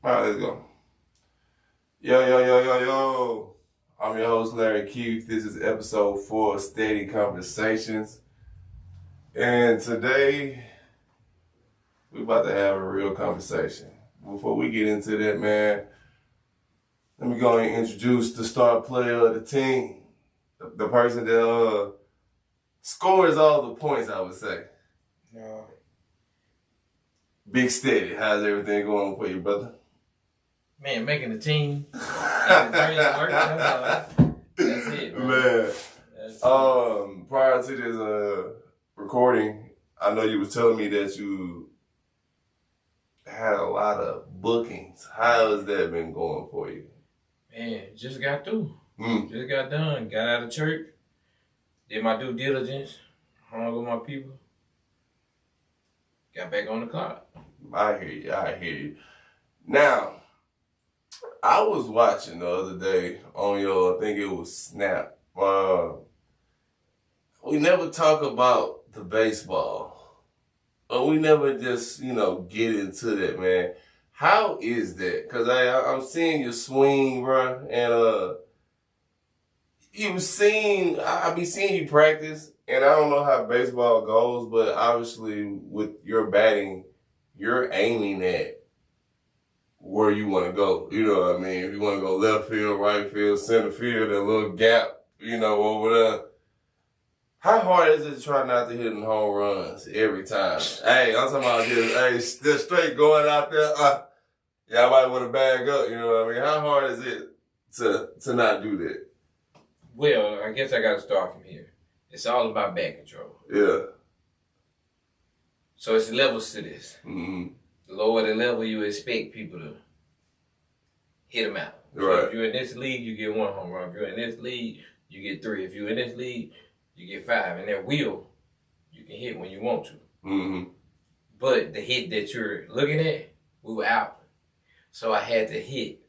All right, let's go. Yo. I'm your host, Larry Keith. This is episode 4 of Steady Conversations. And today, we're about to have a real conversation. Before we get into that, man, let me go and introduce the star player of the team. The person that scores all the points, I would say. No. Big Steady. How's everything going for you, brother? Man, making the team. That's it, man. Prior to this recording, I know you was telling me that you had a lot of bookings. How has that been going for you? Man, just got through. Just got done. Got out of church. Did my due diligence. Hung with my people. Got back on the clock. I hear you. Now, I was watching the other day on I think it was Snap. We never talk about the baseball. But we never just, get into that, man. How is that? Because I'm seeing your swing, bro, and I be seeing you practice, and I don't know how baseball goes, but obviously with your batting, you're aiming at where you want to go. You know what I mean? If you want to go left field, right field, center field, a little gap, over there. How hard is it to try not to hit them home runs every time? Hey, I'm talking about just straight going out there. Y'all might want to bag up, you know what I mean? How hard is it to not do that? Well, I guess I got to start from here. It's all about bat control. Yeah. So it's levels to this. Mm-hmm. The lower the level, you expect people to hit them out. So right. If you're in this league, you get 1 home run. If you're in this league, you get 3. If you're in this league, you get 5. And that wheel, you can hit when you want to. Mm-hmm. But the hit that you're looking at, we were out. So I had to hit.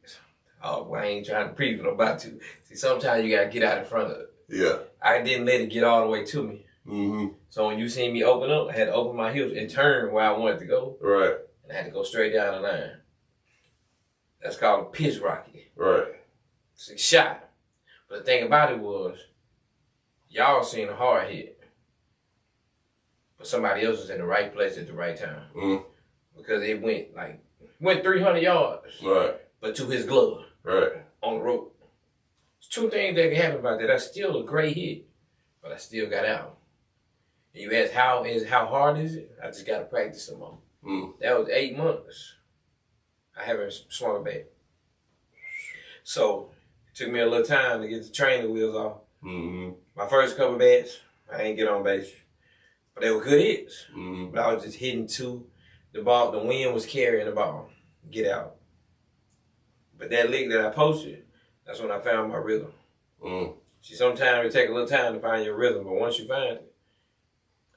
Oh, well, I ain't trying to preview, but I'm about to. See, sometimes you got to get out in front of it. Yeah. I didn't let it get all the way to me. Mm-hmm. So when you see me open up, I had to open my hips and turn where I wanted to go. Right. And I had to go straight down the line. That's called a pitch rocket. Right. It's a shot. But the thing about it was, y'all seen a hard hit. But somebody else was in the right place at the right time. Mm-hmm. Because it went 300 yards. Right. But to his glove. Right. On the rope. There's 2 things that can happen about that. That's still a great hit. But I still got out. And you ask how hard is it? I just got to practice some more. That was 8 months. I haven't swung a bat. So it took me a little time to get the training wheels off. Mm-hmm. My first couple bats, I ain't get on base. But they were good hits. Mm-hmm. But I was just hitting to the ball. The wind was carrying the ball. Get out. But that lick that I posted, that's when I found my rhythm. See, sometimes it take a little time to find your rhythm, but once you find it.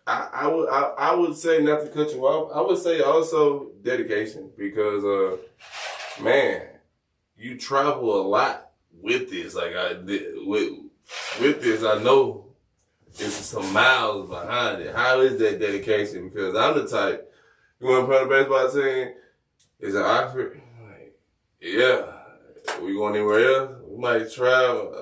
I would say, not to cut you off, I would say also dedication, because man, you travel a lot with this. Like with this, I know there's some miles behind it. How is that dedication? Because I'm the type, you want to play the baseball team? It's in Oxford. Yeah. We going anywhere else? We might travel.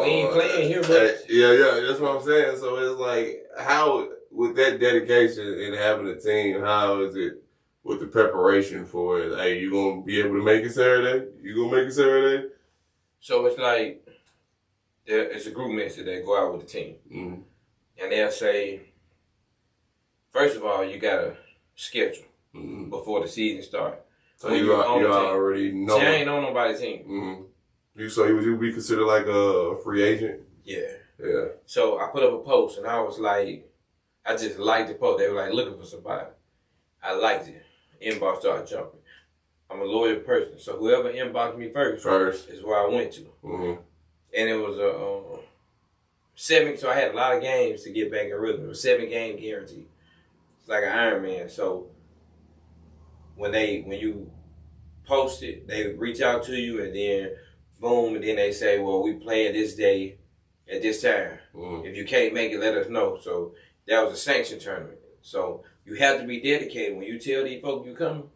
We ain't playing here, but yeah, that's what I'm saying. So it's like, how, with that dedication and having a team, how is it with the preparation for it? Hey, you gonna be able to make it Saturday? You gonna make it Saturday? So it's like, it's a group message that go out with the team. Mm-hmm. And they'll say, first of all, you got to schedule before the season starts. So you already know. See, I ain't on nobody's team. Mm-hmm. So would you be considered like a free agent? Yeah. Yeah. So I put up a post and I was like, I just liked the post. They were like looking for somebody. I liked it. Inbox started jumping. I'm a loyal person. So whoever inboxed me first is where I went to. Mm-hmm. And it was a 7, so I had a lot of games to get back in rhythm. It was 7-game guarantee. It's like an Ironman. So when you post it, they reach out to you and then boom, and then they say, well, we playing this day at this time. If you can't make it, let us know. So that was a sanction tournament. So you have to be dedicated. When you tell these folks you coming,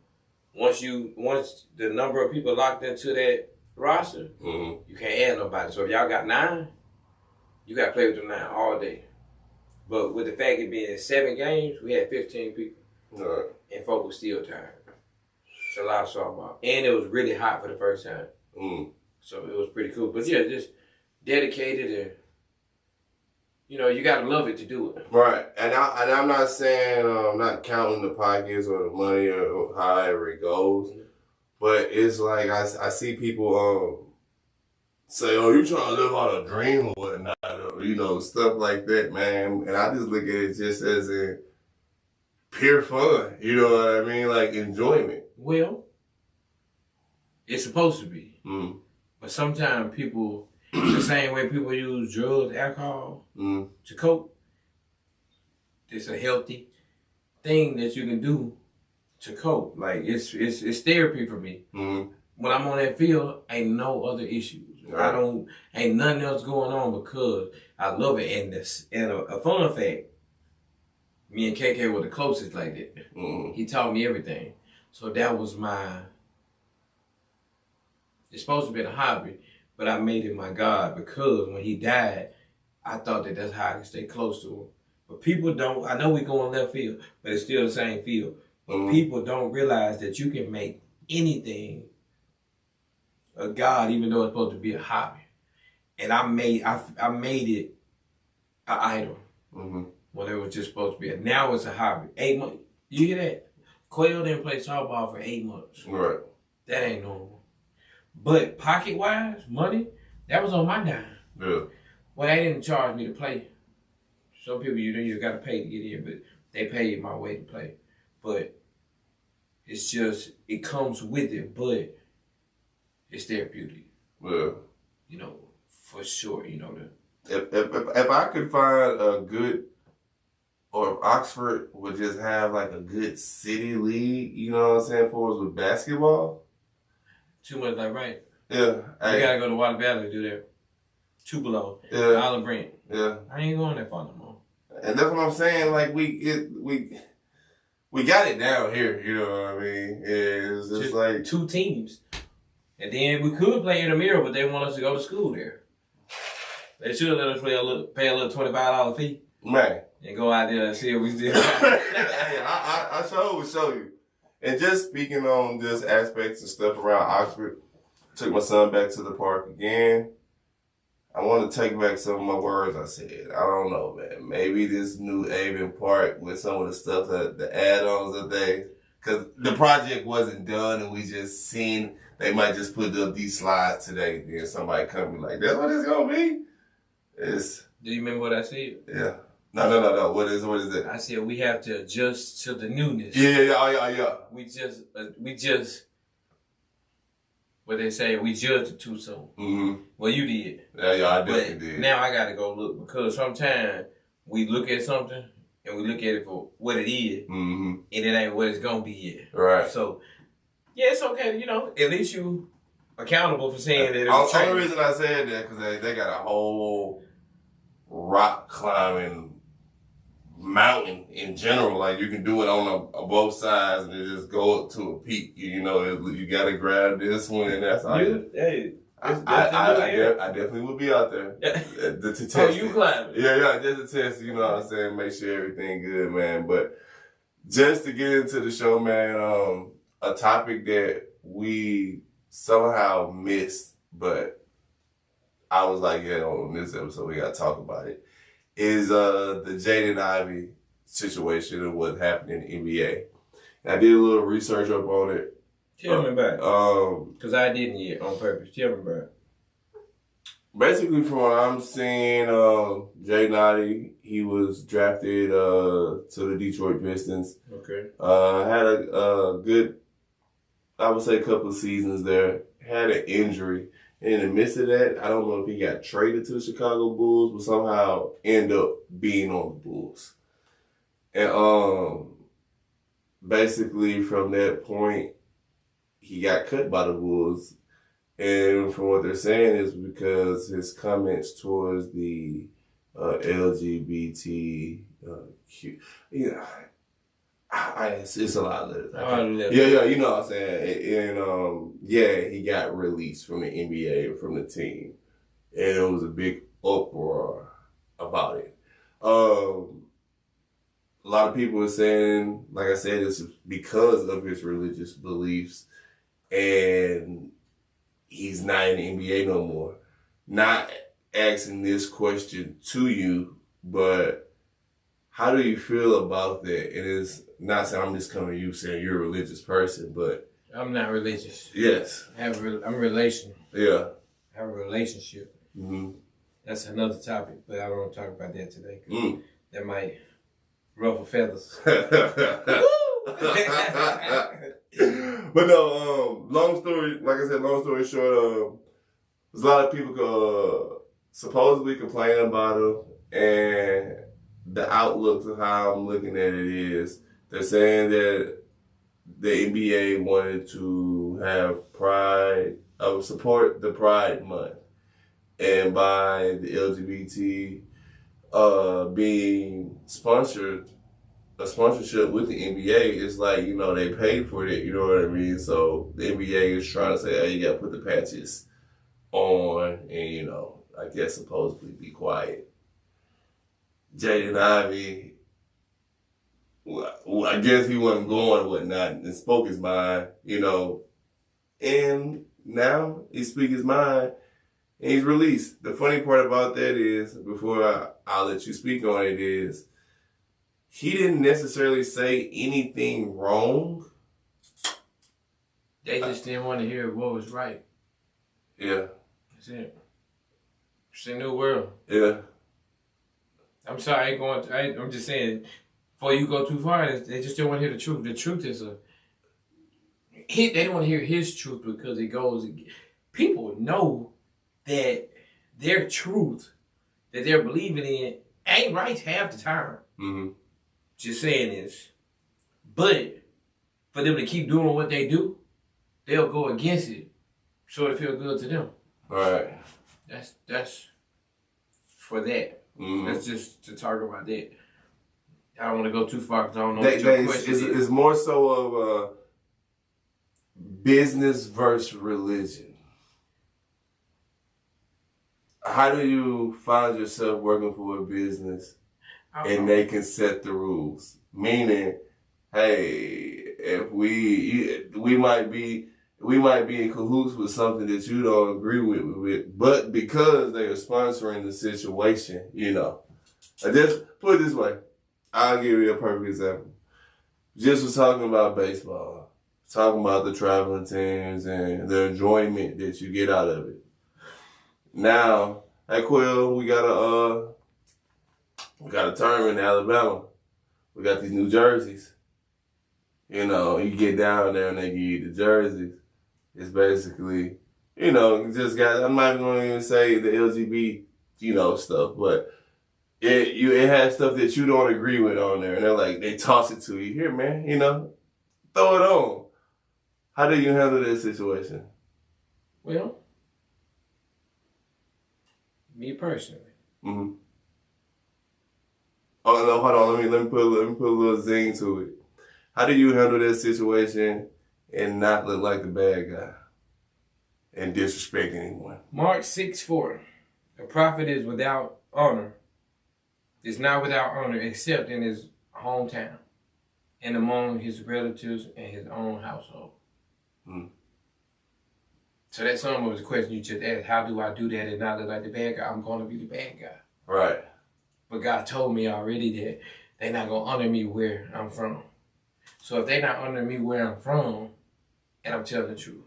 once the number of people locked into that roster, you can't add nobody. So if y'all got 9, you got to play with them 9 all day. But with the fact it being 7 games, we had 15 people. Right. And folks were still tired. It's a lot of softball. And it was really hot for the first time. So it was pretty cool. But yeah, just dedicated and, you got to love it to do it. Right. And I'm not saying, I'm not counting the pockets or the money or however it goes. But it's like I see people say, oh, you trying to live out a dream or whatnot, or, stuff like that, man. And I just look at it just as in pure fun. You know what I mean? Like enjoyment. Well, it's supposed to be. But sometimes people, the same way people use drugs, alcohol to cope, it's a healthy thing that you can do to cope. Like it's therapy for me. When I'm on that field, ain't no other issues. Right. Ain't nothing else going on because I love it. And a fun fact, me and KK were the closest like that. He taught me everything. So that was it's supposed to be a hobby, but I made it my God because when he died, I thought that's how I could stay close to him. But people don't, I know we go in left field, but it's still the same field. But people don't realize that you can make anything a God, even though it's supposed to be a hobby. And I made it an idol when it was just supposed to be. Now it's a hobby. 8 months. You hear that? Quail didn't play softball for 8 months. Right. That ain't normal. But pocket-wise, money, that was on my dime. Yeah. Well, they didn't charge me to play. Some people, you got to pay to get in, but they paid my way to play. But it's just, it comes with it, but it's therapeutic. Yeah. For sure, If I could find a good, or if Oxford would just have like a good city league, you know what I'm saying, for us with basketball. Too much like right. Yeah. You gotta go to Water Valley to do that. Tupelo. Yeah. Olive Branch. Yeah. I ain't going that far no more. And that's what I'm saying. Like we got it down here. You know what I mean? It's just like 2 teams, and then we could play intramural, but they want us to go to school there. They should let us pay a little $25 fee. Man. And go out there and see if we still. Hey, I sure will show you. And just speaking on just aspects and stuff around Oxford, took my son back to the park again. I want to take back some of my words I said. I don't know, man. Maybe this new Avon Park with some of the stuff the add-ons because the project wasn't done and we just seen they might just put up these slides today. Then somebody come be like, that's what it's gonna be. Do you remember what I said? Yeah. No. What is it? I said we have to adjust to the newness. Yeah. We just. What they say, we judged it too soon. Well, you did. Yeah, I definitely did. Now I got to go look because sometimes we look at something and we look at it for what it is, and it ain't what it's gonna be yet. Right. So, yeah, it's okay. At least you accountable for saying that. The only reason I said that because they got a whole rock climbing mountain in general. Like you can do it on both sides and just go up to a peak. You got to grab this one and that's all. Hey, I definitely would be out there to test. Oh, you climbing? Yeah, just to test. You know what I'm saying? Make sure everything good, man. But just to get into the show, man. A topic that we somehow missed, but I was like, yeah, on this episode we got to talk about it. Is the Jaden Ivey situation and what happened in the NBA. And I did a little research up on it. Tell me about it. Because I didn't yet on purpose. Tell me about it. Basically, from what I'm seeing, Jaden Ivey, he was drafted to the Detroit Pistons. Okay. Had a good, I would say, couple of seasons there. Had an injury. In the midst of that, I don't know if he got traded to the Chicago Bulls, but somehow ended up being on the Bulls. And basically from that point, he got cut by the Bulls. And from what they're saying is because his comments towards the LGBT, It's a lot of letters. Letters. Yeah, you know what I'm saying. And yeah, he got released from the NBA from the team, and it was a big uproar about it. A lot of people are saying, like I said, it's because of his religious beliefs, and he's not in the NBA no more. Not asking this question to you, but how do you feel about that? It is not saying I'm just coming to you saying you're a religious person, but I'm not religious. yes, I'm relational. yeah, I have a relationship. mm-hmm. That's another topic, but I don't want to talk about that today. Mm. That might ruffle feathers. But no, long story short, there's a lot of people supposedly complaining about him, and the outlook of how I'm looking at it is they're saying that the NBA wanted to have support the Pride Month, and by the LGBT being sponsored. A sponsorship with the NBA is like, you know, they paid for it, you know what I mean? So the NBA is trying to say, hey, you gotta put the patches on and, you know, I guess supposedly be quiet. Jaden Ivey, well, I guess he wasn't going and whatnot and spoke his mind, you know, and now he speaks his mind and he's released. The funny part about that is, before I'll let you speak on it, is he didn't necessarily say anything wrong. They just didn't want to hear what was right. Yeah. That's it. It's a new world. Yeah. I'm sorry, I'm just saying, before you go too far, they just don't want to hear the truth. The truth is they don't want to hear his truth because it goes. People know that their truth that they're believing in ain't right half the time. Mm-hmm. Just saying this. But for them to keep doing what they do, they'll go against it so it feels good to them. All right. That's for that. Mm-hmm. That's just to talk about that. I don't want to go too far because I don't know what your question is. It's more so of business versus religion. How do you find yourself working for a business and they can set the rules? Meaning, hey, if we might be in cahoots with something that you don't agree with, but because they are sponsoring the situation, you know. Just put it this way. I'll give you a perfect example. Just was talking about baseball, talking about the traveling teams and the enjoyment that you get out of it. Now, at Quill, we got a tournament in Alabama. We got these new jerseys. You know, you get down there and they give you the jerseys. It's basically, you know, just got, I'm not going to even say the LGBT, you know, stuff, but it has stuff that you don't agree with on there. And they're like, they toss it to you. Here, man, you know, throw it on. How do you handle this situation? Well, me personally. Mm-hmm. Oh no, hold on. Let me put a little zing to it. How do you handle that situation and not look like the bad guy and disrespect anyone? Mark 6:4. A prophet is without honor. Is not without honor except in his hometown and among his relatives and his own household. Mm. So that's some of the question you just asked. How do I do that and not look like the bad guy? I'm going to be the bad guy. Right. But God told me already that they're not going to honor me where I'm from. So if they're not honoring me where I'm from, and I'm telling the truth,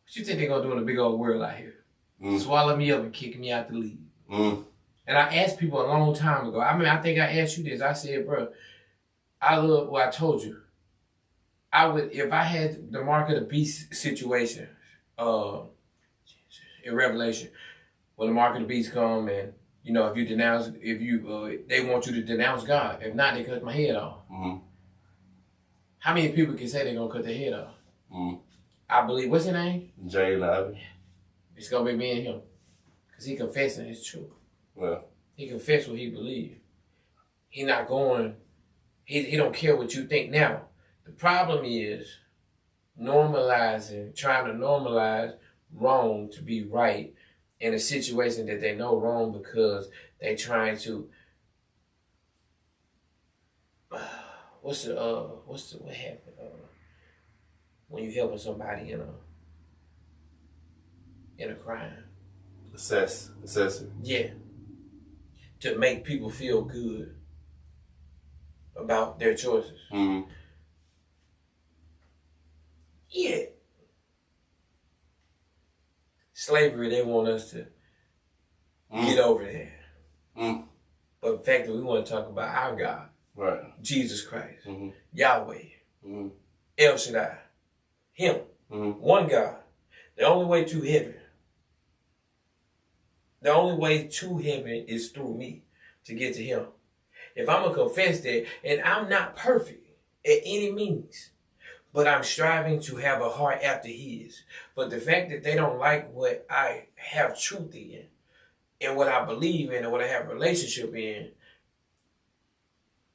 what you think they're going to do in a big old world out here? Mm. Swallow me up and kick me out the league. Mm. And I asked people a long time ago. I mean, I think I asked you this. I said, bro, I told you. I would, if I had the mark of the beast situation, in Revelation, when the mark of the beast come and, you know, if they want you to denounce God. If not, they cut my head off. Mm-hmm. How many people can say they're going to cut their head off? Mm-hmm. I believe, what's his name? Jaden Ivey. It's going to be me and him. Because he confessing his truth. Yeah. He confessed what he believed. He not going He don't care what you think. Now, the problem is trying to normalize wrong to be right in a situation that they know wrong because they trying to what happened when you helping somebody in a crime? Assess it. Yeah, to make people feel good about their choices. Mm-hmm. Yeah, slavery. They want us to get over that. Mm. But in fact, we want to talk about our God, Right? Jesus Christ, Mm-hmm. Yahweh, Mm-hmm. El Shaddai, Him, Mm-hmm. one God. The only way to heaven. The only way to heaven is through me to get to Him. If I'm going to confess that, and I'm not perfect at any means, but I'm striving to have a heart after His. But the fact that they don't like what I have truth in, and what I believe in, and what I have a relationship in,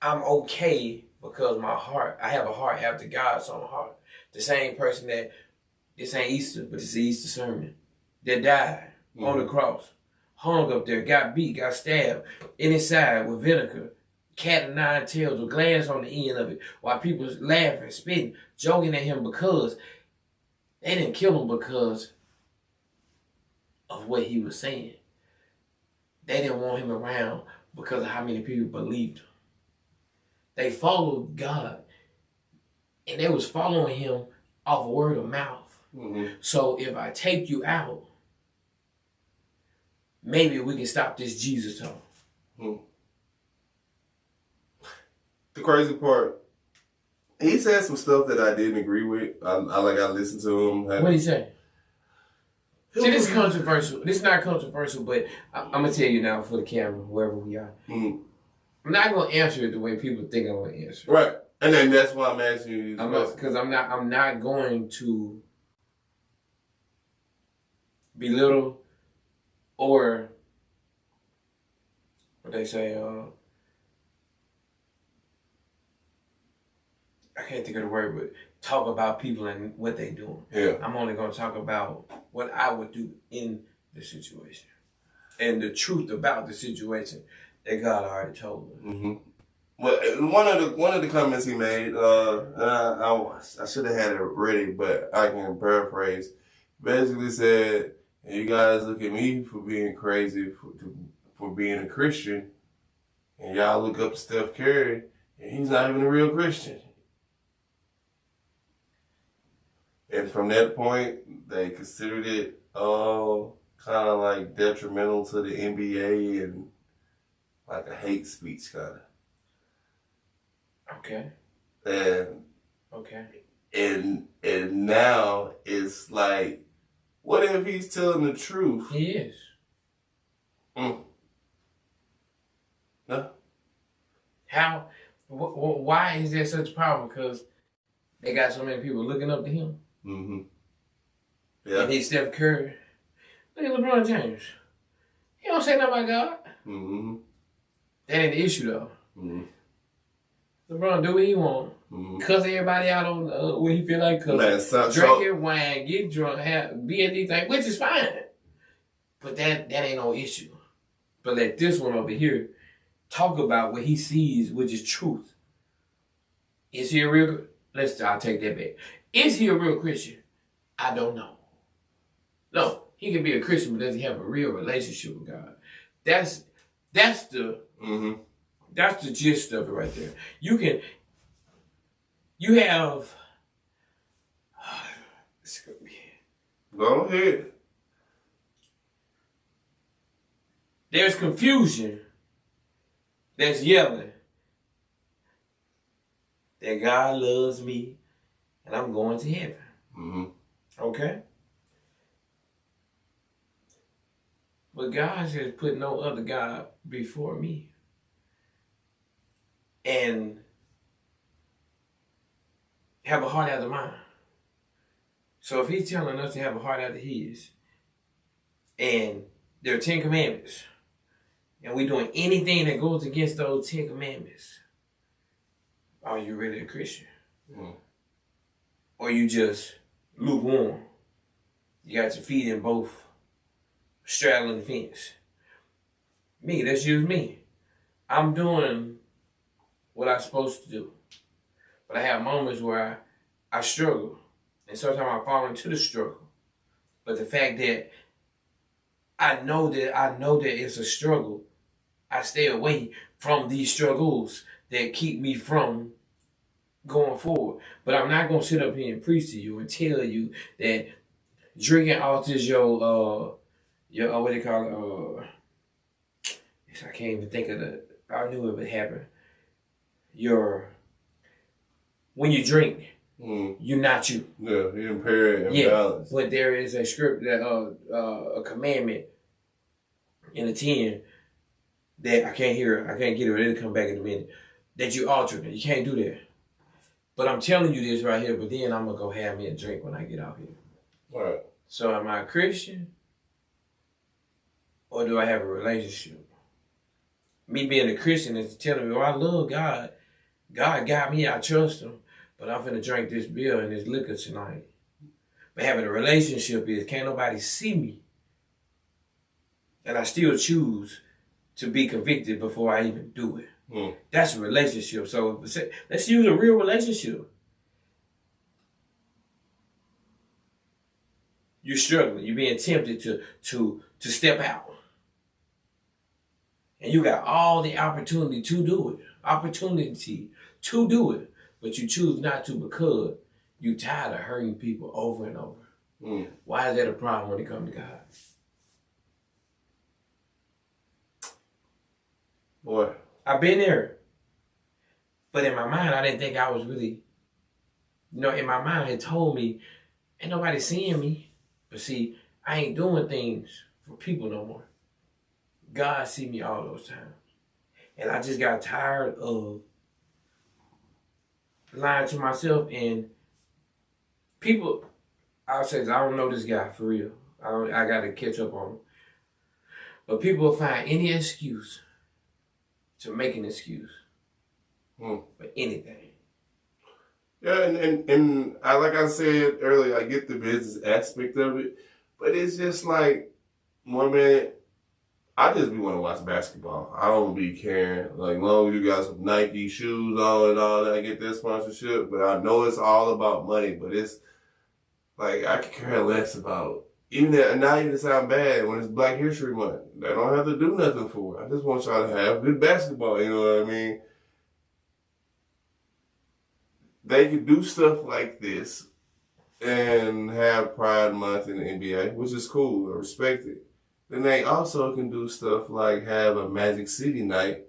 I'm okay because I have a heart after God's own heart. The same person that, this ain't Easter, but it's the Easter sermon, that died on the cross, hung up there, got beat, got stabbed in his side with vinegar, cat of nine tails with glass on the end of it, while people laughing, spitting, joking at him because they didn't kill him because of what he was saying. They didn't want him around because of how many people believed him. They followed God, and they was following him off word of mouth. Mm-hmm. So if I take you out, maybe we can stop this Jesus talk. Mm. The crazy part, he said some stuff that I didn't agree with. I listened to him. What did he say? See, this is controversial. This is not controversial, but I'm going to tell you now for the camera, wherever we are. Mm. I'm not going to answer it the way people think I'm going to answer it. Right. And then that's why I'm asking you these questions. Because I'm not going to belittle or what they say, I can't think of the word, but talk about people and what they doing. Yeah. I'm only going to talk about what I would do in the situation and the truth about the situation that God already told me. Mm-hmm. Well, one of the comments he made, I should have had it ready, but I can paraphrase. Basically said, "You guys look at me for being crazy for being a Christian, and y'all look up to Steph Curry, and he's not even a real Christian." And from that point, they considered it kind of like detrimental to the NBA and like a hate speech kind of. Okay. And now it's like, what if he's telling the truth? He is. No. How? Why is there such a problem? Because they got so many people looking up to him. Mm-hmm. Yeah. And he's Steph Curry. Look at LeBron James. He don't say nothing about God. Mm-hmm. That ain't the issue though. Mm-hmm. LeBron do what he want. Mm-hmm. Cuss everybody out on what he feel like cuss. Drinking wine, get drunk, be anything, which is fine. But that ain't no issue. But let this one over here talk about what he sees, which is truth. Is he a real? I'll take that back. Is he a real Christian? I don't know. No, he can be a Christian, but does he have a real relationship with God? That's the that's the gist of it right there. You have. Go ahead. There's confusion. There's yelling. That God loves me and I'm going to heaven. Mm-hmm. Okay? But God says, put no other God before me. And have a heart after mine. So if he's telling us to have a heart after his, and there are 10 commandments, and we're doing anything that goes against those 10 commandments, Are you really a Christian? Mm. Or you just lukewarm? You got your feet in both, straddling the fence. Me, that's just me. I'm doing what I'm supposed to do. But I have moments where I struggle. And sometimes I fall into the struggle. But the fact that I know that it's a struggle, I stay away from these struggles that keep me from going forward. But I'm not gonna sit up here and preach to you and tell you that drinking alters your what they call it, I can't even think of the, I knew it would happen. Your, when you drink, you're not you. Yeah, you impaired and balance. But there is a script that a commandment in the 10 that I can't get it, it'll come back in a minute. That you alter it. You can't do that. But I'm telling you this right here, but then I'm gonna go have me a drink when I get out here. All right. So am I a Christian? Or do I have a relationship? Me being a Christian is telling me, oh, I love God. God got me, I trust him. But I'm finna drink this beer and this liquor tonight. But having a relationship is, can't nobody see me. And I still choose to be convicted before I even do it. That's a relationship. So let's use a real relationship. You're struggling. You're being tempted to step out. And you got all the opportunity to do it. But you choose not to because you're tired of hurting people over and over. Why is that a problem when it comes to God? Boy. I've been there. But in my mind, I didn't think I was really, in my mind, it told me, ain't nobody seeing me. But see, I ain't doing things for people no more. God see me all those times. And I just got tired of lying to myself. And people, I'll say this, I don't know this guy for real. I got to catch up on him. But people will find any excuse to make an excuse for anything. Yeah, and I, like I said earlier, I get the business aspect of it, but it's just like, one minute, I just be want to watch basketball. I don't be caring. Like, long as you got some Nike shoes on and all that, I get that sponsorship, but I know it's all about money, but it's like, I could care less about, even that, and not even to sound bad, when it's Black History Month, they don't have to do nothing for it. I just want y'all to have good basketball, you know what I mean? They could do stuff like this and have Pride Month in the NBA, which is cool. I respect it. Then they also can do stuff like have a Magic City night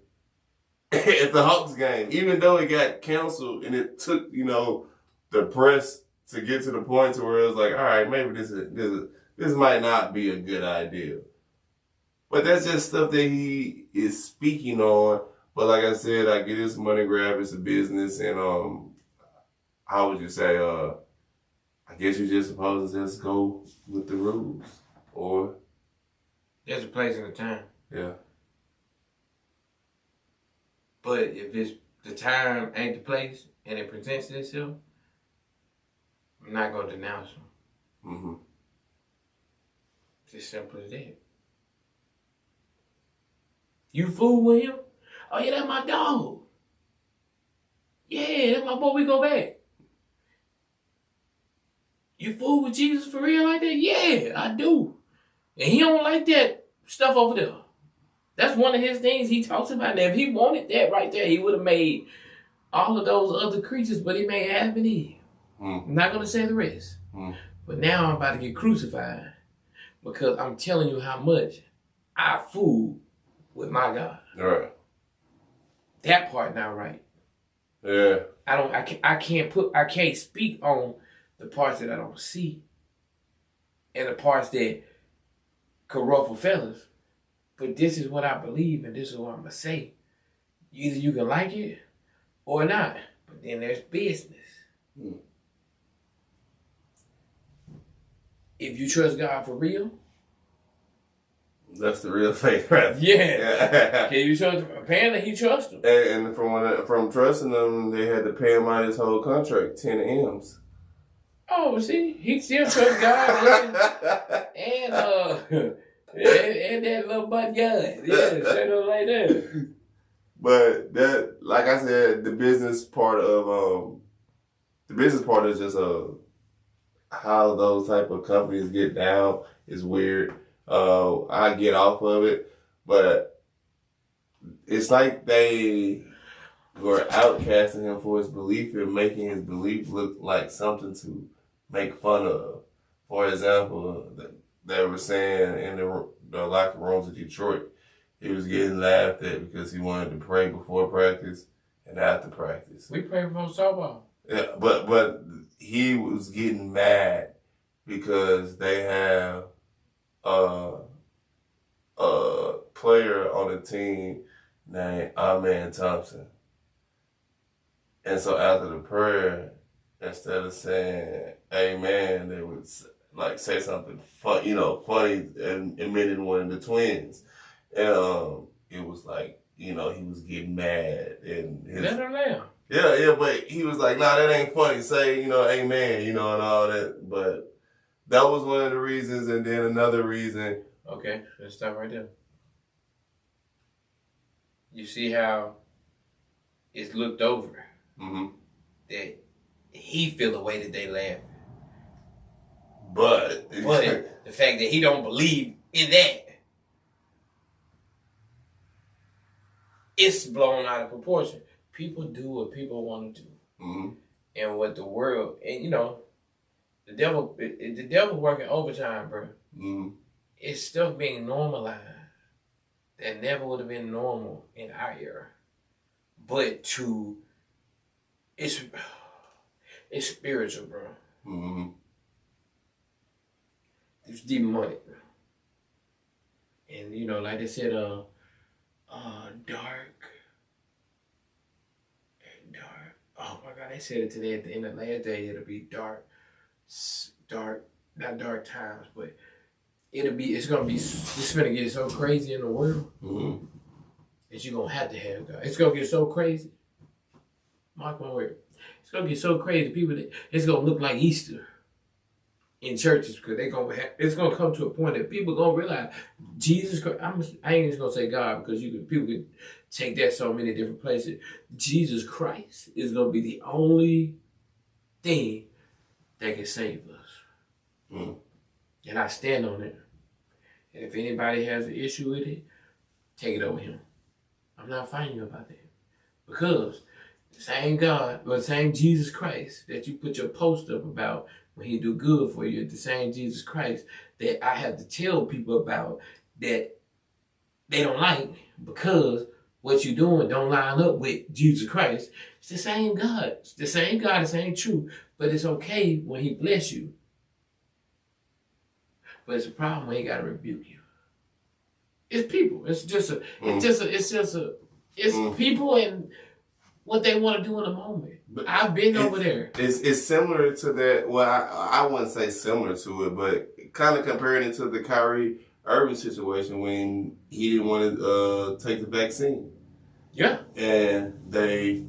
at the Hawks game, even though it got canceled and it took, the press to get to the point to where it was like, all right, maybe this might not be a good idea. But that's just stuff that he is speaking on. But like I said, I get it's money grab, it's a business, and how would you say, I guess you're just supposed to just go with the rules. Or there's a place and a time. Yeah. But if it's the time ain't the place and it presents itself, I'm not gonna denounce him. It's as simple as that. You fool with him? Oh yeah, that's my dog. Yeah, that's my boy, we go back. You fool with Jesus for real like that? Yeah, I do. And he don't like that stuff over there. That's one of his things he talks about. Now, if he wanted that right there, he would have made all of those other creatures, but he made Adam and Eve. I'm not going to say the rest. But now I'm about to get crucified because I'm telling you how much I fool with my God. All right. That part not right. Yeah. I can't speak on the parts that I don't see and the parts that could ruffle feathers. But this is what I believe and this is what I'm going to say. Either you can like it or not. But then there's business. If you trust God for real, That's the real fake rapper. Yeah. Can you trust him? Apparently he trusts him. And from trusting them, they had to pay him out his whole contract, 10 M's. Oh, see, he still trusts God and that little butt gun. Yeah, straight up like that. But that, like I said, the business part is just how those type of companies get down is weird. I get off of it, but it's like they were outcasting him for his belief and making his belief look like something to make fun of. For example, they were saying in the locker rooms of Detroit, he was getting laughed at because he wanted to pray before practice and after practice. We pray before softball. Yeah, but he was getting mad because they have a player on the team named Amen Thompson. And so after the prayer, instead of saying amen, they would like say something funny and admitted one of the twins. And it was like, he was getting mad and Let him laugh. Yeah, but he was like, nah, that ain't funny. Say, amen, and all that. But that was one of the reasons. And then another reason. Okay, let's stop right there. You see how it's looked over. Mm-hmm. That he feel the way that they laugh. But the fact that he don't believe in that, it's blown out of proportion. People do what people want to do. Mm-hmm. And what the world, and the devil working overtime, bro. Mm-hmm. It's stuff being normalized that never would have been normal in our era. But it's spiritual, bro. Mm-hmm. It's demonic, bro. And like they said, dark. Oh my God, they said it today at the end of the last day. It'll be dark, not dark times, but it's gonna get so crazy in the world that you're gonna have to have God. It's gonna get so crazy. Mark my word. It's gonna get so crazy. It's gonna look like Easter in churches because it's gonna come to a point that people gonna realize Jesus Christ. I ain't just gonna say God because people could take that so many different places. Jesus Christ is gonna be the only thing that can save us. Mm. And I stand on it. And if anybody has an issue with it, take it over him. I'm not fighting you about that. Because the same God, or the same Jesus Christ that you put your post up about when he do good for you, the same Jesus Christ that I have to tell people about that they don't like because what you're doing don't line up with Jesus Christ. It's the same God. It's the same God, the same truth. But it's okay when he bless you. But it's a problem when he got to rebuke you. It's people. It's people and what they want to do in a moment. But I've been over there. It's similar to that. Well, I wouldn't say similar to it, but kind of comparing it to the Kyrie Irving situation when he didn't want to take the vaccine. Yeah. And they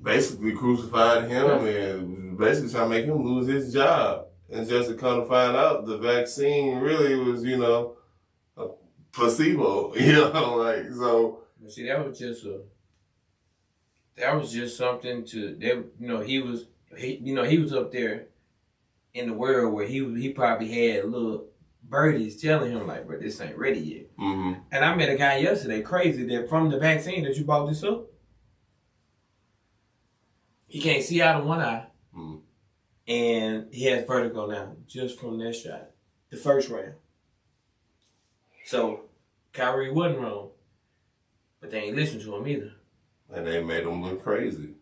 basically crucified him and basically trying to make him lose his job. And just to come to find out, the vaccine really was, a placebo. So. See, that was just something he was up there in the world where he probably had little birdies telling him like, bro, this ain't ready yet. Mm-hmm. And I met a guy yesterday, crazy, that from the vaccine that you bought this up, he can't see out of one eye. Mm-hmm. And he has vertigo now, just from that shot, the first round. So, Kyrie wasn't wrong, but they ain't listened to him either. And they made him look crazy.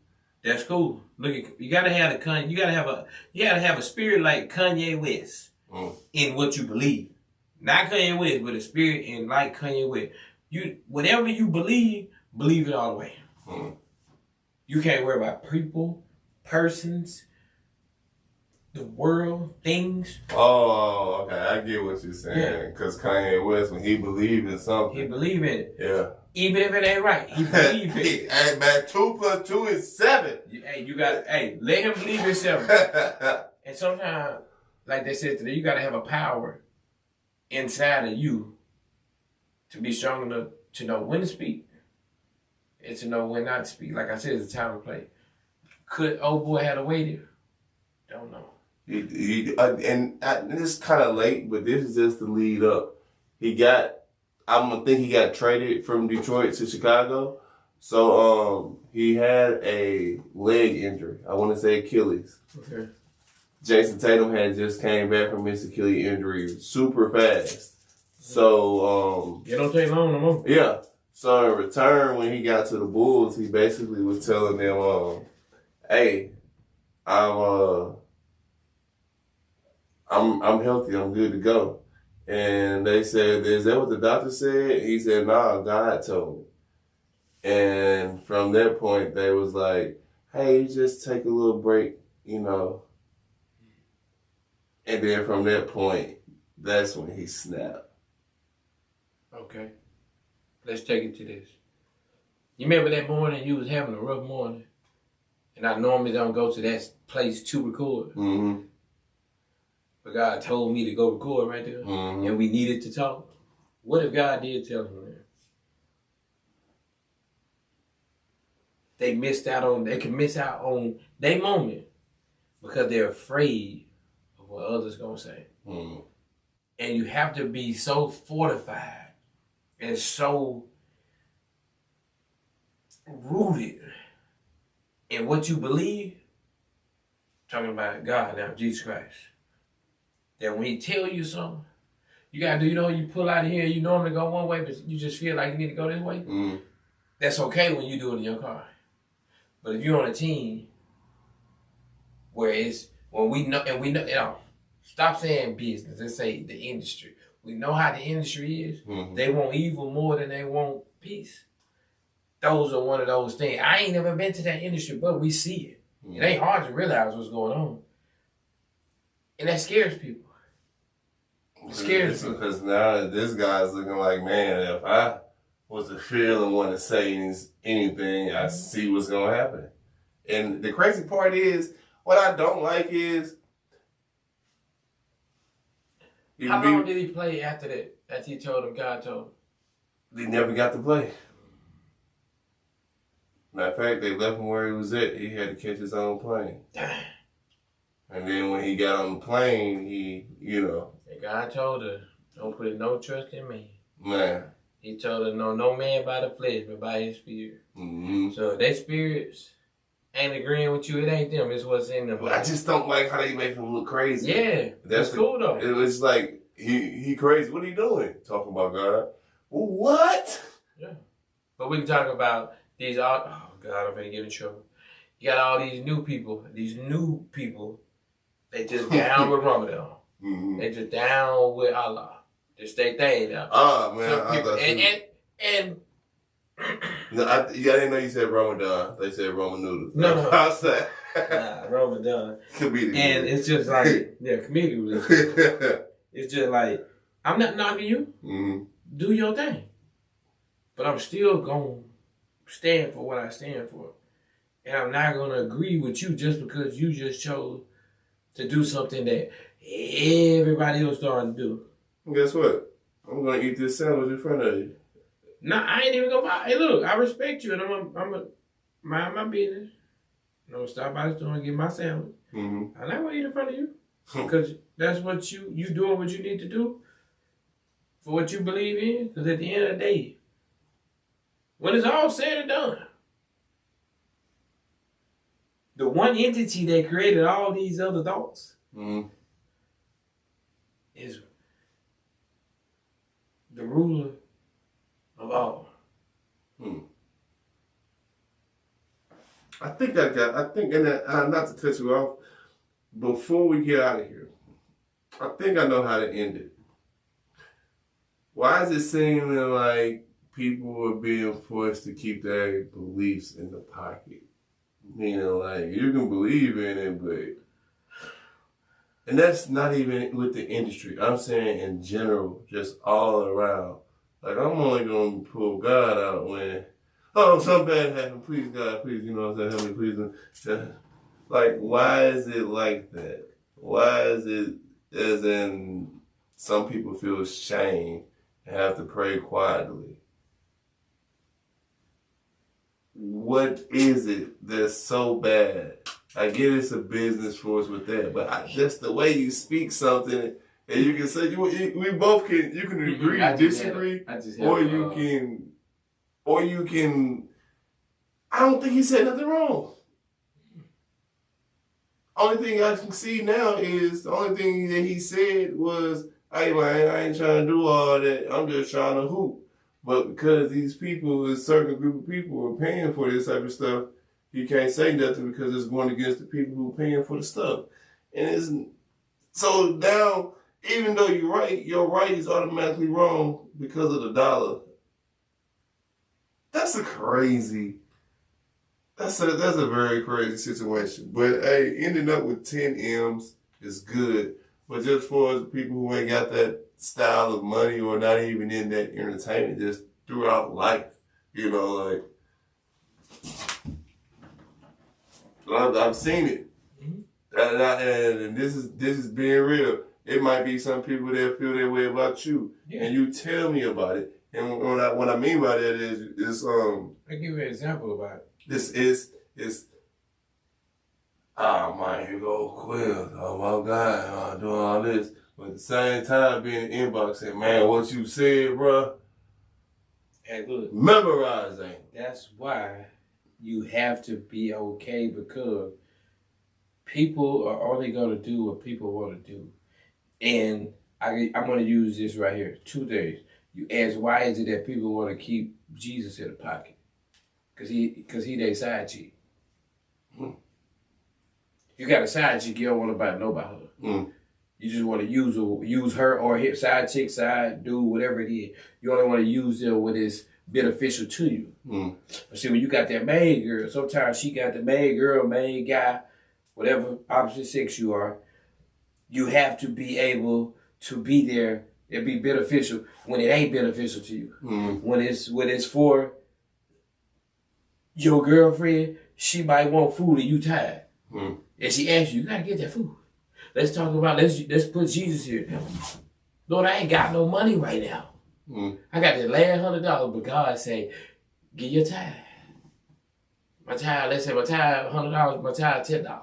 That's cool. Look, you gotta have a spirit like Kanye West in what you believe. Not Kanye West, but a spirit in like Kanye West. Whatever you believe it all the way. You can't worry about people, persons. the world, things. Oh, okay. I get what you're saying. Because Kanye West, when he believed in something, He believe in it. Yeah. Even if it ain't right, he believe it. Hey, man, 2 + 2 is 7. You got. Let him believe himself. And sometimes, like they said today, you got to have a power inside of you to be strong enough to know when to speak and to know when not to speak. Like I said, it's a time to play. Could old boy have waited? Don't know. And it's kind of late, but this is just the lead up. I think he got traded from Detroit to Chicago. So he had a leg injury. I want to say Achilles. Okay. Jason Tatum had just came back from his Achilles injury super fast. So it don't take long no more. Yeah. So in return, when he got to the Bulls, he basically was telling them, "Hey, I'm healthy. I'm good to go." And they said, "Is that what the doctor said?" He said, "Nah, God told me." And from that point, they was like, "Hey, just take a little break, you know." And then from that point, that's when he snapped. Okay. Let's take it to this. You remember that morning you was having a rough morning? And I normally don't go to that place to record. Mm-hmm. But God told me to go record right there. Mm-hmm. And we needed to talk. What if God did tell him that? They can miss out on their moment because they're afraid of what others gonna say. Mm-hmm. And you have to be so fortified and so rooted in what you believe, talking about God now, Jesus Christ, that when he tell you something, you gotta do, you pull out of here, you normally go one way, but you just feel like you need to go this way. Mm-hmm. That's okay when you do it in your car. But if you're on a team where we know, stop saying business, let's say the industry. We know how the industry is. Mm-hmm. They want evil more than they want peace. Those are one of those things. I ain't never been to that industry, but we see it. Mm-hmm. It ain't hard to realize what's going on. And that scares people. It scares people. Because now this guy's looking like, man, if I was to feel and want to say anything, I see what's going to happen. And the crazy part is, what I don't like is, how long did he play after that? After he told him, God told him? They never got to play. Matter of fact, they left him where he was at. He had to catch his own plane. And then when he got on the plane, And God told her, don't put no trust in me. Man. He told her, no man by the flesh, but by his spirit. Mm-hmm. So if their spirits ain't agreeing with you, it ain't them, it's what's in them. Well, I just don't like how they make him look crazy. Yeah, that's cool though. It was like, he crazy. What are you doing? Talking about God. What? Yeah. But we can talk about these, oh God, I'm gonna get in trouble. You got all these new people, they just down with Ramadan. Mm-hmm. They just down with Allah. Just they thing now. Oh man, and no, I didn't know you said Ramadan. They said Roman noodles. No. I said Ramadan. Comedic. And it's just like, comedic relief. It's just like, I'm not knocking you. Mm-hmm. Do your thing. But I'm still going to stand for what I stand for. And I'm not going to agree with you just because you just chose to do something that everybody else starting to do. Guess what? I'm going to eat this sandwich in front of you. Nah, I ain't even going to buy. Hey, look, I respect you, and I'm going to mind my business. I'm going to stop by the store and get my sandwich. Mm-hmm. I'm not going to eat in front of you. Because that's what you doing what you need to do for what you believe in. Because at the end of the day, when it's all said and done, the one entity that created all these other thoughts is the ruler of all. I think, and not to cut you off, before we get out of here, I think I know how to end it. Why is it seeming like people are being forced to keep their beliefs in the pocket? Meaning, like, you can believe in it, but And that's not even with the industry. I'm saying in general, just all around. Like, I'm only going to pull God out when, oh, something bad happened. Please, God, please, you know what I'm saying? Help me, please. Like, why is it like that? Why is it as in some people feel shame and have to pray quietly? What is it that's so bad? I get it's a business for us with that, but just the way you speak something, and you can say we both can. You can agree, disagree, or you can. I don't think he said nothing wrong. Only thing I can see now is the only thing that he said was, "Hey man, I ain't trying to do all that. I'm just trying to hoop." But because these people, a certain group of people, are paying for this type of stuff, you can't say nothing because it's going against the people who are paying for the stuff. And it's so now, even though you're right, your right is automatically wrong because of the dollar. That's a very crazy situation. But hey, ending up with 10 M's is good. But just for the people who ain't got that style of money or not even in that entertainment, just throughout life, you know, like I've seen it. Mm-hmm. And this is being real. It might be some people that feel that way about you, and you tell me about it. And what I mean by that is I'll give you an example about it. This is oh man, here go Quill. Oh my God, I'm doing all this. But at the same time, being in the inbox saying, man, what you said, bro. Hey, look. Memorizing. That's why you have to be okay, because people are only going to do what people want to do. And I'm going to use this right here. 2 days. You ask, why is it that people want to keep Jesus in the pocket? Because he their side chick. You got a side chick, you don't want to know about her. You just want to use her or his side chick, side dude, whatever it is. You only want to use them when it's beneficial to you. But see, when you got that maid girl, sometimes she got the maid girl, maid guy, whatever opposite sex you are, you have to be able to be there and be beneficial when it ain't beneficial to you. When it's for your girlfriend, she might want food and you tired. And she asks you gotta get that food. Let's talk about, let's put Jesus here. Lord, I ain't got no money right now. I got this last $100, but God say, give your tithe. My tithe, let's say my tithe $100, my tithe $10.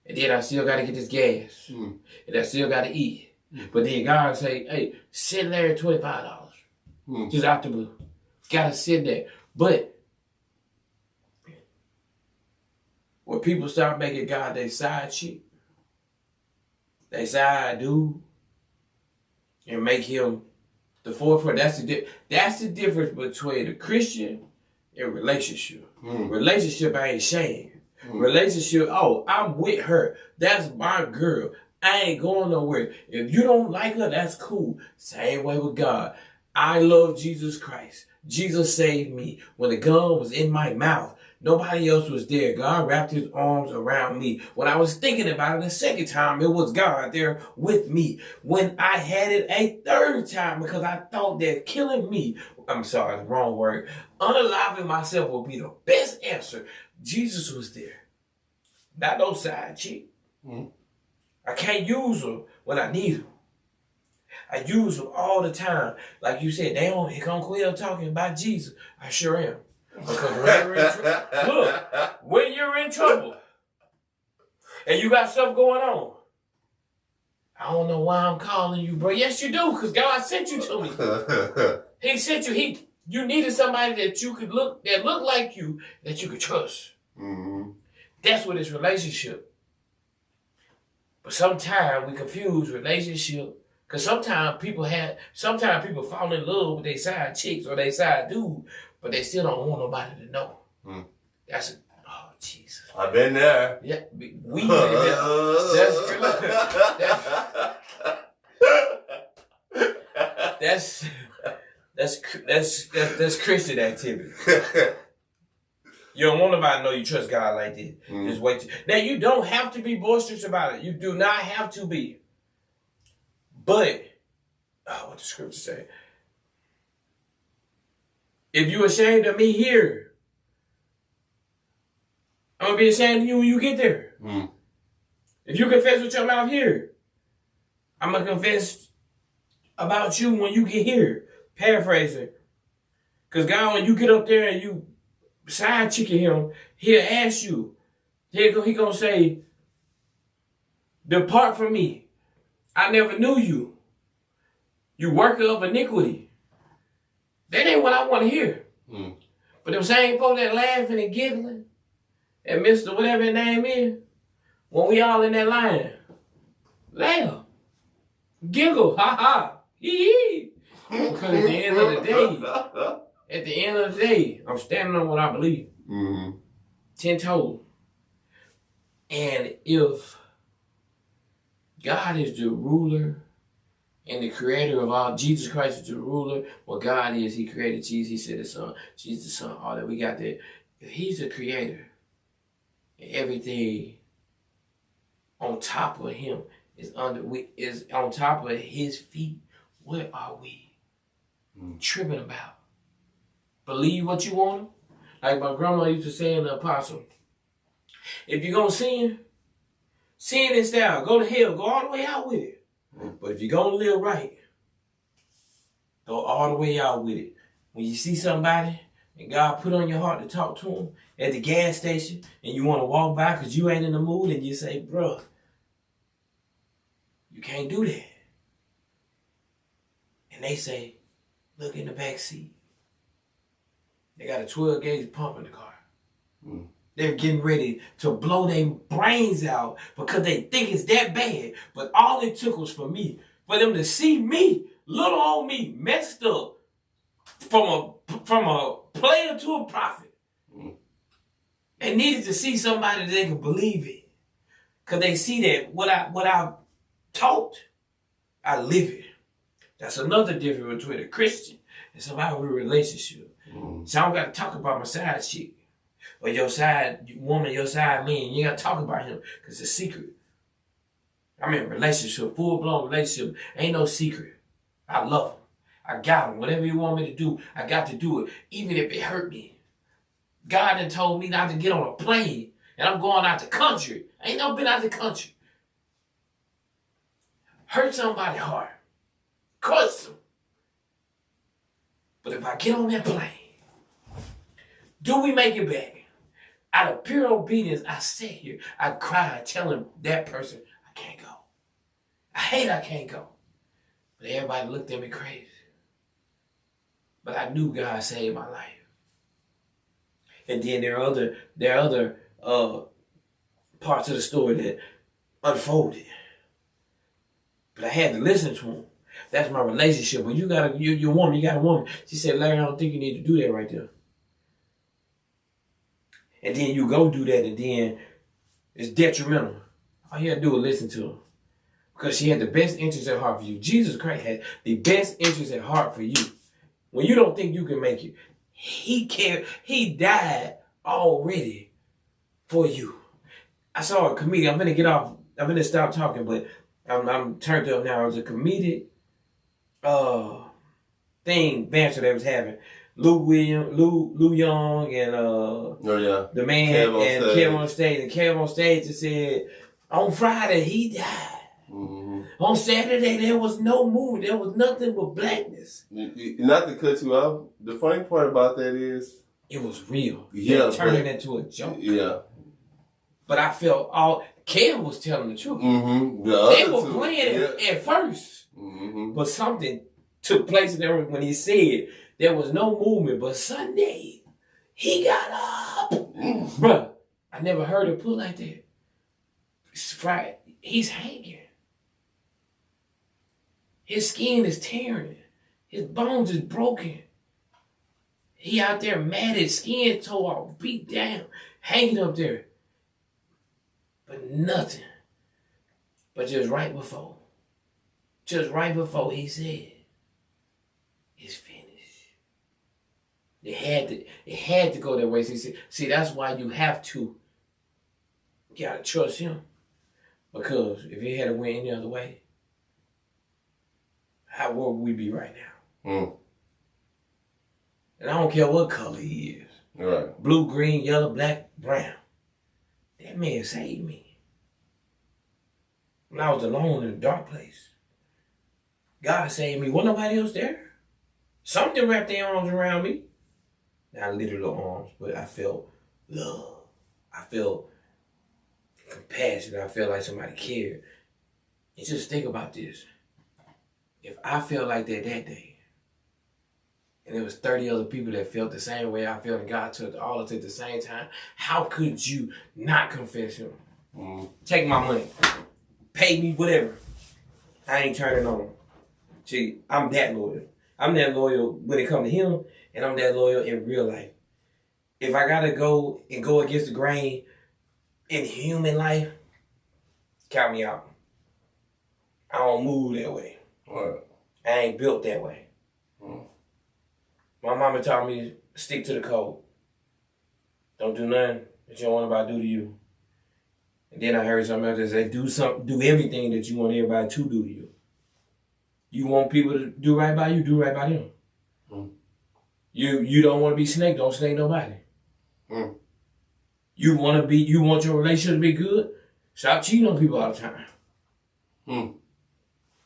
And then I still gotta get this gas. And I still gotta eat. But then God say, hey, send Larry $25. Just out the blue. Gotta send that. But when people start making God their side chick, they side dude, and make him the forefront, that's the difference between a Christian and relationship. Relationship ain't shame. Relationship, oh, I'm with her. That's my girl. I ain't going nowhere. If you don't like her, that's cool. Same way with God. I love Jesus Christ. Jesus saved me. When the gun was in my mouth, nobody else was there. God wrapped his arms around me. When I was thinking about it the second time, it was God there with me. When I had it a third time, because I thought that killing me, I'm sorry, the wrong word, unaliving myself would be the best answer, Jesus was there. Not no side chick. I can't use them when I need them. I use them all the time. Like you said, damn, here come Quill talking about Jesus. I sure am. Because when you're in trouble and you got stuff going on, I don't know why I'm calling you, bro. Yes, you do, because God sent you to me. He sent you. You needed somebody that look like you, that you could trust. That's what it's relationship. But sometimes we confuse relationship, because sometimes people fall in love with their side chicks or their side dude, but they still don't want nobody to know. Oh, Jesus. I've been there. Yeah, we that's Christian activity. You don't want nobody to know you trust God like this. Just wait. Now, you don't have to be boisterous about it. You do not have to be. But, what the scripture say? If you ashamed of me here, I'm going to be ashamed of you when you get there. If you confess with your mouth here, I'm going to confess about you when you get here. Paraphrasing. Because God, when you get up there and you side chicking him, he'll ask you. He going to say, depart from me. I never knew you. You worker of iniquity. That ain't what I want to hear. But them same folks that laughing and giggling, and Mr. whatever his name is, when we all in that line, laugh, giggle, ha ha, hee hee. Because at the end of the day, I'm standing on what I believe. 10 toes. And if God is the ruler and the creator of all, Jesus Christ is the ruler, what God is, he created Jesus, he said the Son, Jesus the Son, all that, we got that. If he's the creator, and everything on top of him is on top of his feet, what are we tripping about? Believe what you want? Like my grandma used to say in the Apostle, if you're going to sin in style, go to hell, go all the way out with it. But if you're going to live right, go all the way out with it. When you see somebody and God put on your heart to talk to them at the gas station and you want to walk by because you ain't in the mood and you say, bro, you can't do that. And they say, look in the back seat. They got a 12-gauge pump in the car. They're getting ready to blow their brains out because they think it's that bad. But all it took was for them to see me, little old me, messed up from a player to a prophet. And needed to see somebody that they could believe it. Because they see that what I taught, I live it. That's another difference between a Christian and somebody with a relationship. So I don't got to talk about my side chick. Or your side woman, your side man. You got to talk about him because it's a secret. I'm in a relationship, full-blown relationship. Ain't no secret. I love him. I got him. Whatever you want me to do, I got to do it. Even if it hurt me. God done told me not to get on a plane. And I'm going out the country. I ain't never been out the country. Hurt somebody's heart. Curse them. But if I get on that plane, do we make it back? Out of pure obedience, I sit here, I cry, telling that person, I can't go. I hate I can't go. But everybody looked at me crazy. But I knew God saved my life. And then there are other parts of the story that unfolded. But I had to listen to him. That's my relationship. When you're a woman, you got a woman. She said, Larry, I don't think you need to do that right there. And then you go do that, and then it's detrimental. All you have to do is listen to her. Because she had the best interest at heart for you. Jesus Christ had the best interest at heart for you. When you don't think you can make it, he cared. He died already for you. I saw a comedian. I'm going to get off. I'm going to stop talking, but I'm turned up now. It was a comedic banter they was having. Lou Young and the man Kev on stage. And Kev on stage just said, on Friday he died. On Saturday there was no movement. There was nothing but blackness. Not to cut you off. The funny part about that is it was real. Yeah, it turned into a joke. Yeah. But I felt Kev was telling the truth. They were playing at first. But something took place there when he said there was no movement. But Sunday, he got up. Bruh, I never heard it put like that. It's Friday. He's hanging. His skin is tearing. His bones is broken. He out there matted, skin tore off, beat down, hanging up there. But nothing. But just right before he said, it's finished. It had to go that way. See, that's why you gotta trust him. Because if it had went any other way, where would we be right now? Mm. And I don't care what color he is. Right. Blue, green, yellow, black, brown. That man saved me. When I was alone in a dark place. God saved me. Wasn't nobody else there. Something wrapped their arms around me. Not literal arms, but I felt love. I felt compassion. I felt like somebody cared. And just think about this. If I felt like that day, and there was 30 other people that felt the same way I felt, and God took all of us at the same time, how could you not confess him? Mm. Take my money. Pay me whatever. I ain't turning on him. See, I'm that loyal. I'm that loyal when it comes to him, and I'm that loyal in real life. If I gotta go against the grain in human life, count me out. I don't move that way. What? I ain't built that way. Mm. My mama taught me to stick to the code. Don't do nothing that you don't want nobody to do to you. And then I heard something else that say, do everything that you want everybody to do to you. You want people to do right by you, do right by them. Mm. You don't want to be snake, don't snake nobody. Mm. You want your relationship to be good, stop cheating on people all the time. Mm.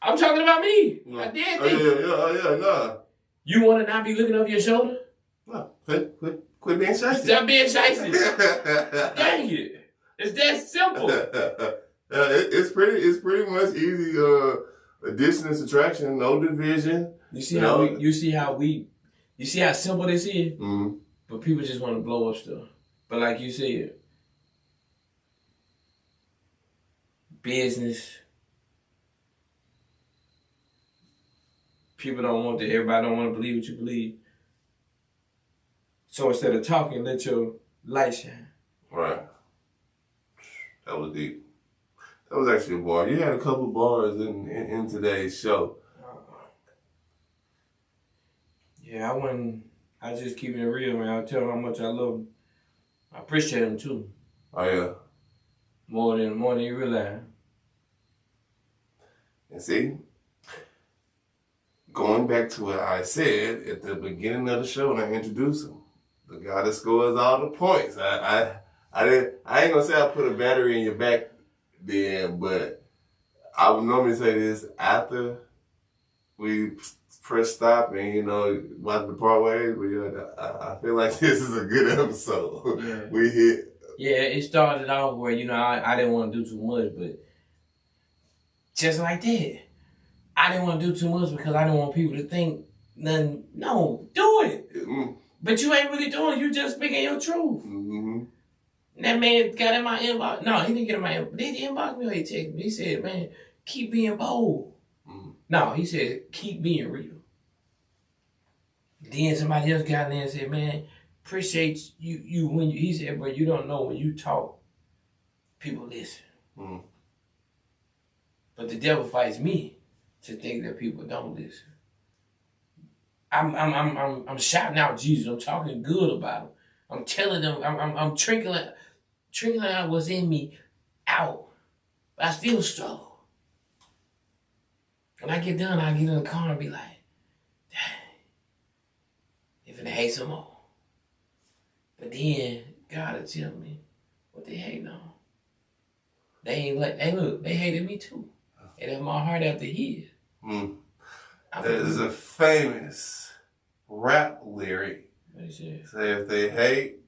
I'm talking about me. No. I did Yeah, nah. You want to not be looking over your shoulder? No. Quit being shiesty. Stop being shiesty. Dang it. It's that simple. It's pretty much easy. Addition and subtraction, no division. You see how simple this is? Mm-hmm. But people just want to blow up stuff. But like you said, business, people don't want that. Everybody don't want to believe what you believe. So instead of talking, let your light shine. Right. That was deep. That was actually a bar. You had a couple bars in today's show. Yeah, I just keeping it real, man. I tell them how much I love them. I appreciate them too. Oh yeah. More than you realize. And see, going back to what I said at the beginning of the show when I introduced him, the guy that scores all the points. I ain't gonna say I put a battery in your back then, but I would normally say this after we press stop and about to part ways. But I feel like this is a good episode. Yeah. We hit. Yeah, it started off where I didn't want to do too much, but just like that, I didn't want to do too much because I didn't want people to think nothing. No, do it. Mm-hmm. But you ain't really doing it. You just speaking your truth. Mm-hmm. And that man got in my inbox. No, he didn't get in my inbox. He inboxed me or he texted me. He said, man, keep being bold. Mm-hmm. No, he said, keep being real. Then somebody else got in there and said, man, appreciate you when you, he said, but you don't know when you talk, people listen. Mm-hmm. But the devil fights me to think that people don't listen. I'm shouting out Jesus. I'm talking good about him. I'm telling them, I'm trickling out what's in me out. But I still struggle. When I get done, I get in the car and be like, dang, they finna hate some more. But then God will tell me what they hating on. They ain't like, hey look, they hated me too. And in my heart after his. Mm. There's a famous rap lyric. What he said? Say if they hate,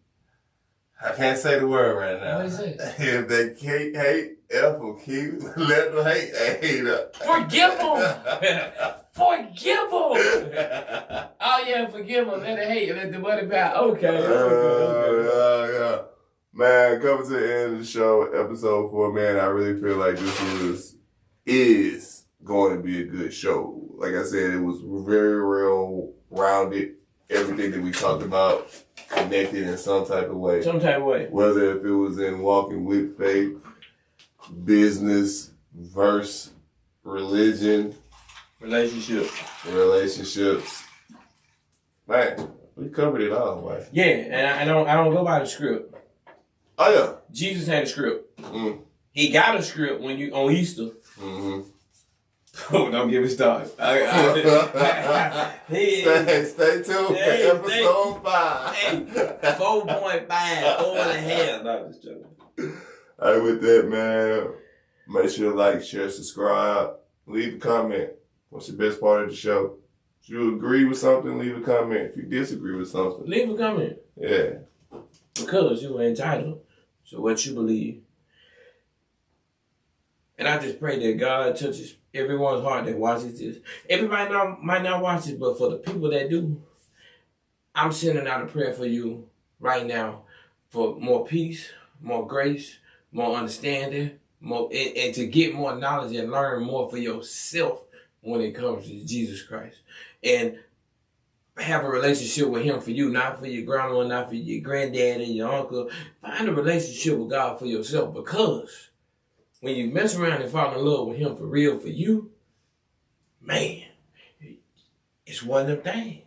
I can't say the word right now. What he said? If they can't hate, F will keep, let them hate up. Forgive them! Forgive them! Oh yeah, forgive them. Let it hate. Let the money back. Okay. Yeah. Man, coming to the end of the show, episode 4, man, I really feel like this is going to be a good show. Like I said, it was very well rounded. Everything that we talked about connected in some type of way. Some type of way. Whether if it was in walking with faith, business, verse, religion, relationships. Man, We covered it all, man. Yeah, and I don't go by the script. Oh yeah. Jesus had a script. Mm. He got a script when you on Easter. Mm-hmm. Oh, don't get me started. Stay tuned for episode 5. Hey, 4.5, 4.5. No, just joking. All right, with that, man, make sure to like, share, subscribe, leave a comment. What's the best part of the show? If you agree with something, leave a comment. If you disagree with something, leave a comment. Yeah. Because you are entitled to what you believe. And I just pray that God touches everyone's heart that watches this. Everybody might not watch it, but for the people that do, I'm sending out a prayer for you right now for more peace, more grace, more understanding, and to get more knowledge and learn more for yourself when it comes to Jesus Christ. And have a relationship with him for you, not for your grandma, not for your granddad and your uncle. Find a relationship with God for yourself, because when you mess around and fall in love with him for real for you, man, it's one of them things.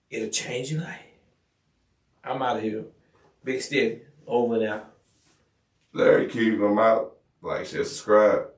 It'll change your life. I'm out of here. Big Steady, over and out. Larry, keep them out. Like, share, subscribe.